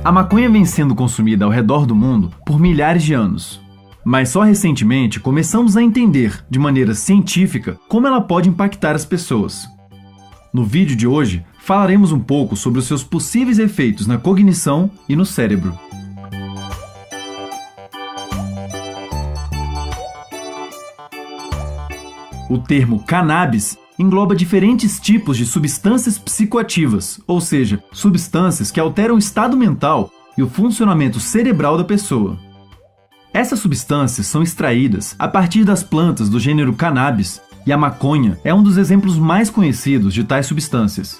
A maconha vem sendo consumida ao redor do mundo por milhares de anos. Mas só recentemente começamos a entender, de maneira científica, como ela pode impactar as pessoas. No vídeo de hoje, falaremos um pouco sobre os seus possíveis efeitos na cognição e no cérebro. O termo cannabis engloba diferentes tipos de substâncias psicoativas, ou seja, substâncias que alteram o estado mental e o funcionamento cerebral da pessoa. Essas substâncias são extraídas a partir das plantas do gênero cannabis, e a maconha é um dos exemplos mais conhecidos de tais substâncias.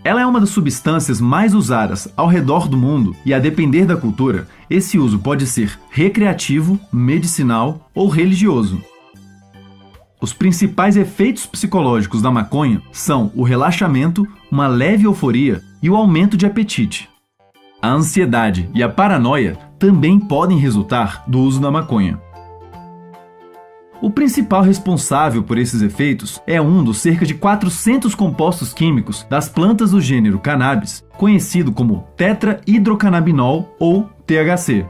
Ela é uma das substâncias mais usadas ao redor do mundo e, a depender da cultura, esse uso pode ser recreativo, medicinal ou religioso. Os principais efeitos psicológicos da maconha são o relaxamento, uma leve euforia e o aumento de apetite. A ansiedade e a paranoia também podem resultar do uso da maconha. O principal responsável por esses efeitos é um dos cerca de 400 compostos químicos das plantas do gênero cannabis, conhecido como tetrahidrocannabinol ou THC.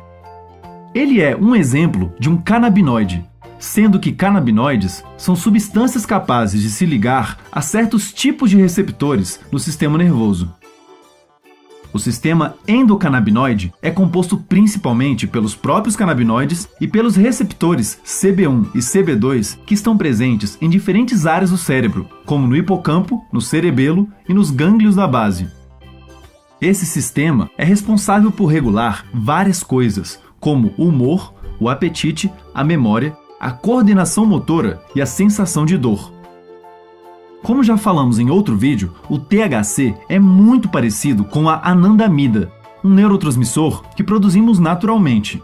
Ele é um exemplo de um canabinoide, sendo que canabinoides são substâncias capazes de se ligar a certos tipos de receptores no sistema nervoso. O sistema endocannabinoide é composto principalmente pelos próprios canabinoides e pelos receptores CB1 e CB2 que estão presentes em diferentes áreas do cérebro, como no hipocampo, no cerebelo e nos gânglios da base. Esse sistema é responsável por regular várias coisas, como o humor, o apetite, a memória, a coordenação motora e a sensação de dor. Como já falamos em outro vídeo, o THC é muito parecido com a anandamida, um neurotransmissor que produzimos naturalmente.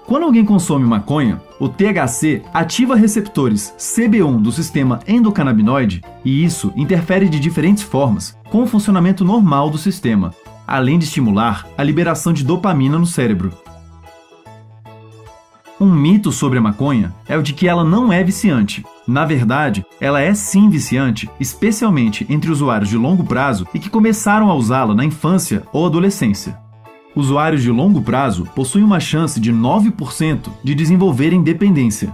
Quando alguém consome maconha, o THC ativa receptores CB1 do sistema endocannabinoide e isso interfere de diferentes formas com o funcionamento normal do sistema, além de estimular a liberação de dopamina no cérebro. Um mito sobre a maconha é o de que ela não é viciante. Na verdade, ela é sim viciante, especialmente entre usuários de longo prazo e que começaram a usá-la na infância ou adolescência. Usuários de longo prazo possuem uma chance de 9% de desenvolverem dependência.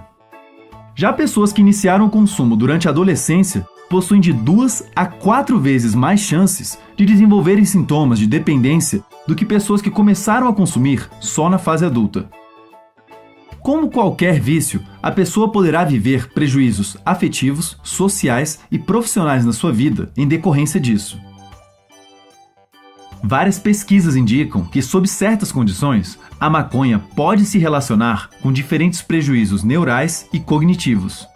Já pessoas que iniciaram o consumo durante a adolescência possuem de 2 a 4 vezes mais chances de desenvolverem sintomas de dependência do que pessoas que começaram a consumir só na fase adulta. Como qualquer vício, a pessoa poderá viver prejuízos afetivos, sociais e profissionais na sua vida em decorrência disso. Várias pesquisas indicam que, sob certas condições, a maconha pode se relacionar com diferentes prejuízos neurais e cognitivos.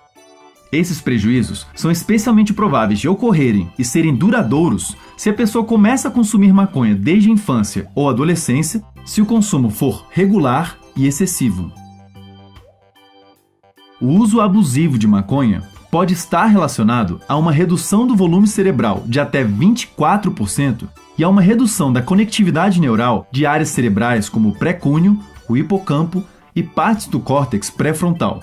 Esses prejuízos são especialmente prováveis de ocorrerem e serem duradouros se a pessoa começa a consumir maconha desde a infância ou adolescência, se o consumo for regular e excessivo. O uso abusivo de maconha pode estar relacionado a uma redução do volume cerebral de até 24% e a uma redução da conectividade neural de áreas cerebrais como o pré-cúneo, o hipocampo e partes do córtex pré-frontal.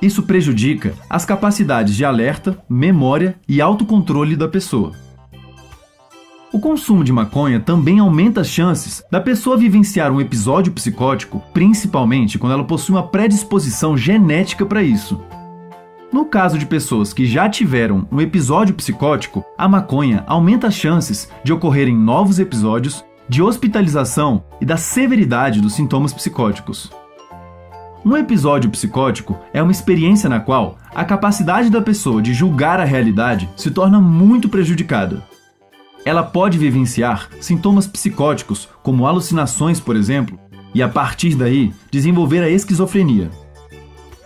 Isso prejudica as capacidades de alerta, memória e autocontrole da pessoa. O consumo de maconha também aumenta as chances da pessoa vivenciar um episódio psicótico, principalmente quando ela possui uma predisposição genética para isso. No caso de pessoas que já tiveram um episódio psicótico, a maconha aumenta as chances de ocorrerem novos episódios, de hospitalização e da severidade dos sintomas psicóticos. Um episódio psicótico é uma experiência na qual a capacidade da pessoa de julgar a realidade se torna muito prejudicada. Ela pode vivenciar sintomas psicóticos, como alucinações, por exemplo, e a partir daí desenvolver a esquizofrenia.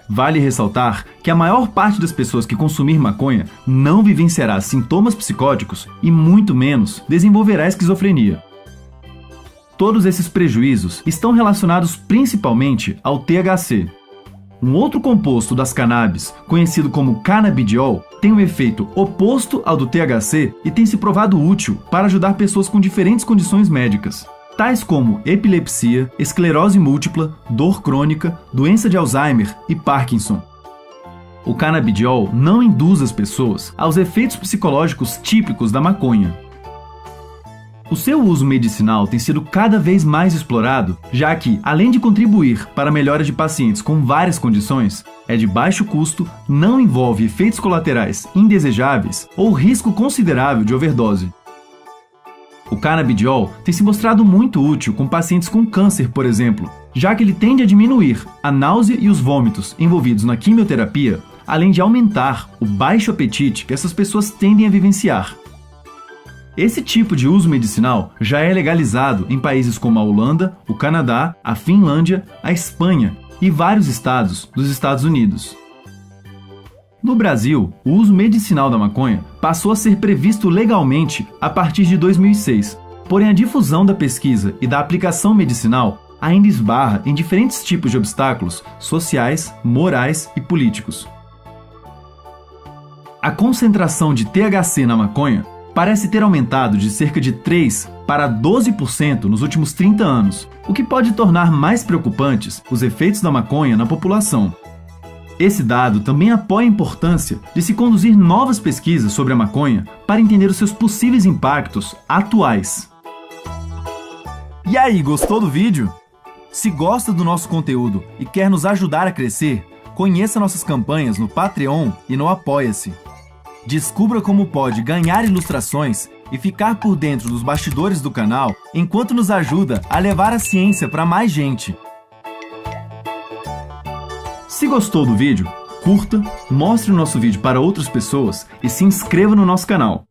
Vale ressaltar que a maior parte das pessoas que consumir maconha não vivenciará sintomas psicóticos e muito menos desenvolverá esquizofrenia. Todos esses prejuízos estão relacionados principalmente ao THC. Um outro composto das cannabis, conhecido como cannabidiol, tem um efeito oposto ao do THC e tem se provado útil para ajudar pessoas com diferentes condições médicas, tais como epilepsia, esclerose múltipla, dor crônica, doença de Alzheimer e Parkinson. O cannabidiol não induz as pessoas aos efeitos psicológicos típicos da maconha. O seu uso medicinal tem sido cada vez mais explorado, já que, além de contribuir para a melhora de pacientes com várias condições, é de baixo custo, não envolve efeitos colaterais indesejáveis ou risco considerável de overdose. O canabidiol tem se mostrado muito útil com pacientes com câncer, por exemplo, já que ele tende a diminuir a náusea e os vômitos envolvidos na quimioterapia, além de aumentar o baixo apetite que essas pessoas tendem a vivenciar. Esse tipo de uso medicinal já é legalizado em países como a Holanda, o Canadá, a Finlândia, a Espanha e vários estados dos Estados Unidos. No Brasil, o uso medicinal da maconha passou a ser previsto legalmente a partir de 2006, porém a difusão da pesquisa e da aplicação medicinal ainda esbarra em diferentes tipos de obstáculos sociais, morais e políticos. A concentração de THC na maconha parece ter aumentado de cerca de 3 para 12% nos últimos 30 anos, o que pode tornar mais preocupantes os efeitos da maconha na população. Esse dado também apoia a importância de se conduzir novas pesquisas sobre a maconha para entender os seus possíveis impactos atuais. E aí, gostou do vídeo? Se gosta do nosso conteúdo e quer nos ajudar a crescer, conheça nossas campanhas no Patreon e no Apoia-se. Descubra como pode ganhar ilustrações e ficar por dentro dos bastidores do canal enquanto nos ajuda a levar a ciência para mais gente. Se gostou do vídeo, curta, mostre o nosso vídeo para outras pessoas e se inscreva no nosso canal.